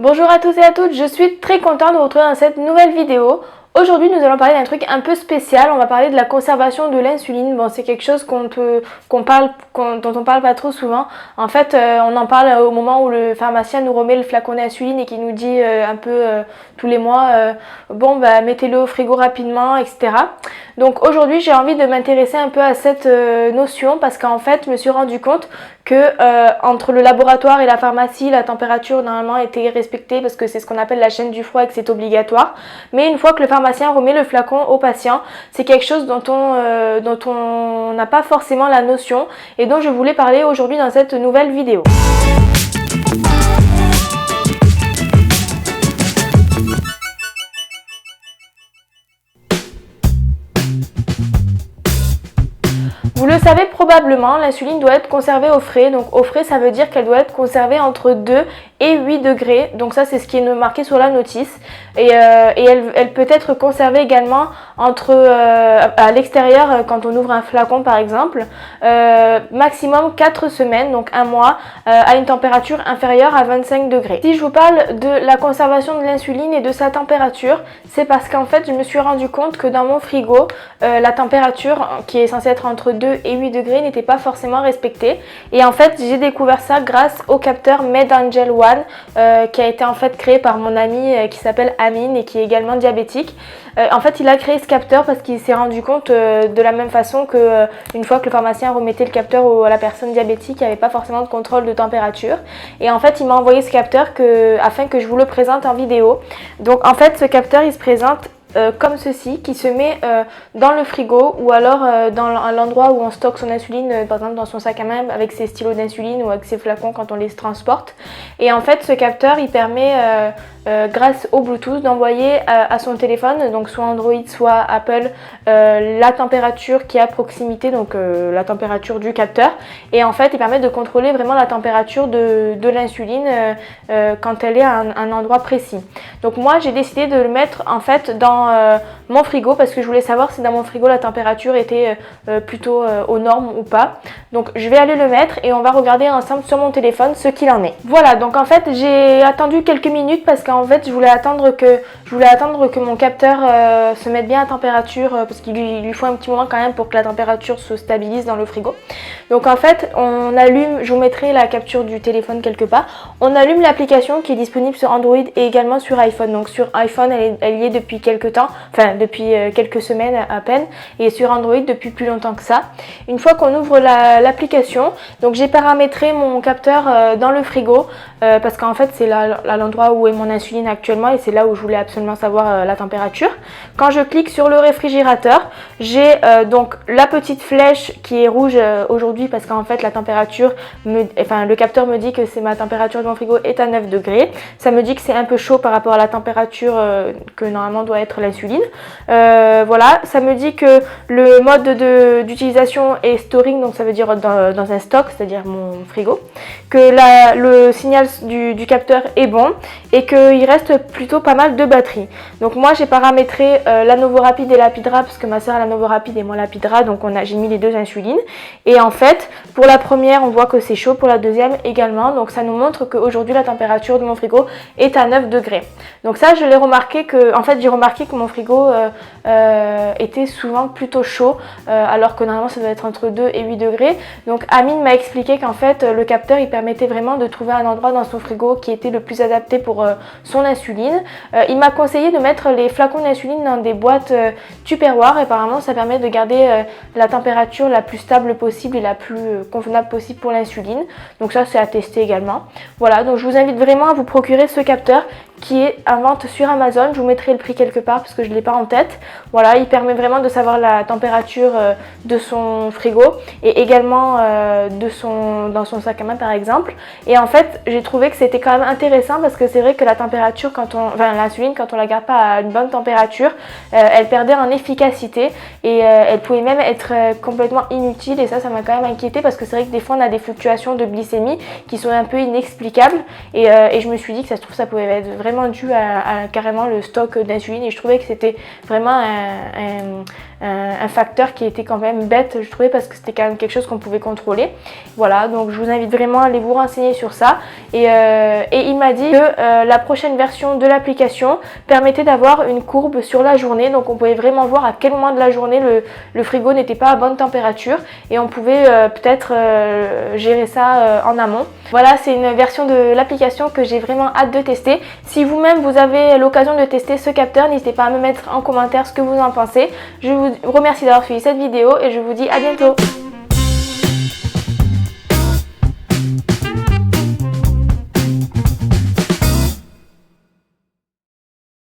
Bonjour à tous et à toutes, je suis très contente de vous retrouver dans cette nouvelle vidéo. Aujourd'hui, nous allons parler d'un truc un peu spécial. On va parler de la conservation de l'insuline. Bon, c'est quelque chose dont on parle pas trop souvent. En fait, on en parle au moment où le pharmacien nous remet le flacon d'insuline et qui nous dit tous les mois, bon, bah, mettez-le au frigo rapidement, etc. Donc aujourd'hui, j'ai envie de m'intéresser un peu à cette notion parce qu'en fait, je me suis rendu compte que entre le laboratoire et la pharmacie, la température normalement était respectée parce que c'est ce qu'on appelle la chaîne du froid et que c'est obligatoire. Mais une fois que le pharmacien remet le flacon au patient, c'est quelque chose dont on n'a pas forcément la notion et dont je voulais parler aujourd'hui dans cette nouvelle vidéo. Vous le savez probablement, l'insuline doit être conservée au frais. Donc au frais, ça veut dire qu'elle doit être conservée entre 2 et 8 degrés. Donc ça, c'est ce qui est marqué sur la notice. Et elle peut être conservée également à l'extérieur quand on ouvre un flacon par exemple. Maximum 4 semaines, donc un mois, à une température inférieure à 25 degrés. Si je vous parle de la conservation de l'insuline et de sa température, c'est parce qu'en fait, je me suis rendu compte que dans mon frigo, la température qui est censée être entre 2 et 8 degrés n'était pas forcément respectée. Et en fait, j'ai découvert ça grâce au capteur MedAngel One qui a été en fait créé par mon ami qui s'appelle Amine et qui est également diabétique. En fait, il a créé ce capteur parce qu'il s'est rendu compte de la même façon que une fois que le pharmacien remettait le capteur à la personne diabétique, il n'y avait pas forcément de contrôle de température. Et en fait, il m'a envoyé ce capteur afin que je vous le présente en vidéo. Donc en fait, ce capteur, il se présente comme ceci, qui se met dans le frigo ou alors dans l'endroit où on stocke son insuline, par exemple dans son sac à main avec ses stylos d'insuline ou avec ses flacons quand on les transporte. Et en fait, ce capteur, il permet grâce au Bluetooth d'envoyer à son téléphone, donc soit Android soit Apple, la température qui est à proximité, donc la température du capteur. Et en fait, il permet de contrôler vraiment la température de l'insuline quand elle est à un endroit précis. Donc moi, j'ai décidé de le mettre en fait dans mon frigo parce que je voulais savoir si dans mon frigo la température était plutôt aux normes ou pas. Donc je vais aller le mettre et on va regarder ensemble sur mon téléphone ce qu'il en est. Voilà, donc en fait j'ai attendu quelques minutes parce qu'en fait je voulais attendre que mon capteur se mette bien à température parce qu'il lui faut un petit moment quand même pour que la température se stabilise dans le frigo. Donc en fait on allume, je vous mettrai la capture du téléphone quelque part, on allume l'application qui est disponible sur Android et également sur iPhone. Donc sur iPhone elle y est depuis quelques temps, enfin depuis quelques semaines à peine, et sur Android depuis plus longtemps que ça. Une fois qu'on ouvre l'application, donc j'ai paramétré mon capteur dans le frigo parce qu'en fait c'est là l'endroit où est mon insuline actuellement et c'est là où je voulais absolument savoir la température. Quand je clique sur le réfrigérateur, j'ai donc la petite flèche qui est rouge aujourd'hui parce qu'en fait la température, le capteur me dit que ma température de mon frigo est à 9 degrés. Ça me dit que c'est un peu chaud par rapport à la température que normalement doit être l'insuline. Voilà, ça me dit que le mode d'utilisation est storing, donc ça veut dire dans un stock, c'est-à-dire mon frigo, que le signal du capteur est bon et qu'il reste plutôt pas mal de batterie. Donc moi j'ai paramétré la Novorapid et l'Apidra parce que ma soeur a la Novorapid et moi l'Apidra, donc j'ai mis les deux insulines. Et en fait, pour la première, on voit que c'est chaud, pour la deuxième également. Donc ça nous montre qu'aujourd'hui la température de mon frigo est à 9 degrés. Donc ça, je l'ai remarqué j'ai remarqué que mon frigo était souvent plutôt chaud alors que normalement ça doit être entre 2 et 8 degrés. Donc Amine m'a expliqué qu'en fait le capteur il permettait vraiment de trouver un endroit dans son frigo qui était le plus adapté pour son insuline. Il m'a conseillé de mettre les flacons d'insuline dans des boîtes Tupperware et apparemment ça permet de garder la température la plus stable possible et la plus convenable possible pour l'insuline. Donc ça c'est à tester également. Voilà, donc je vous invite vraiment à vous procurer ce capteur qui est en vente sur Amazon. Je vous mettrai le prix quelque part parce que je ne l'ai pas en tête. Voilà, il permet vraiment de savoir la température de son frigo et également dans son sac à main par exemple. Et en fait, j'ai trouvé que c'était quand même intéressant parce que c'est vrai que la température, l'insuline, quand on la garde pas à une bonne température, elle perdait en efficacité et elle pouvait même être complètement inutile. Et ça m'a quand même inquiété parce que c'est vrai que des fois on a des fluctuations de glycémie qui sont un peu inexplicables et je me suis dit que ça se trouve ça pouvait être vraiment dû à carrément le stock d'insuline et je trouvais que c'était vraiment un facteur qui était quand même bête, je trouvais, parce que c'était quand même quelque chose qu'on pouvait contrôler. Voilà, donc je vous invite vraiment à aller vous renseigner sur ça. Et il m'a dit que la prochaine version de l'application permettait d'avoir une courbe sur la journée, donc on pouvait vraiment voir à quel moment de la journée le frigo n'était pas à bonne température et on pouvait peut-être gérer ça en amont. Voilà, c'est une version de l'application que j'ai vraiment hâte de tester. Si vous-même vous avez l'occasion de tester ce capteur, n'hésitez pas à me mettre en commentaire ce que vous en pensez. Je vous remercie d'avoir suivi cette vidéo et je vous dis à bientôt.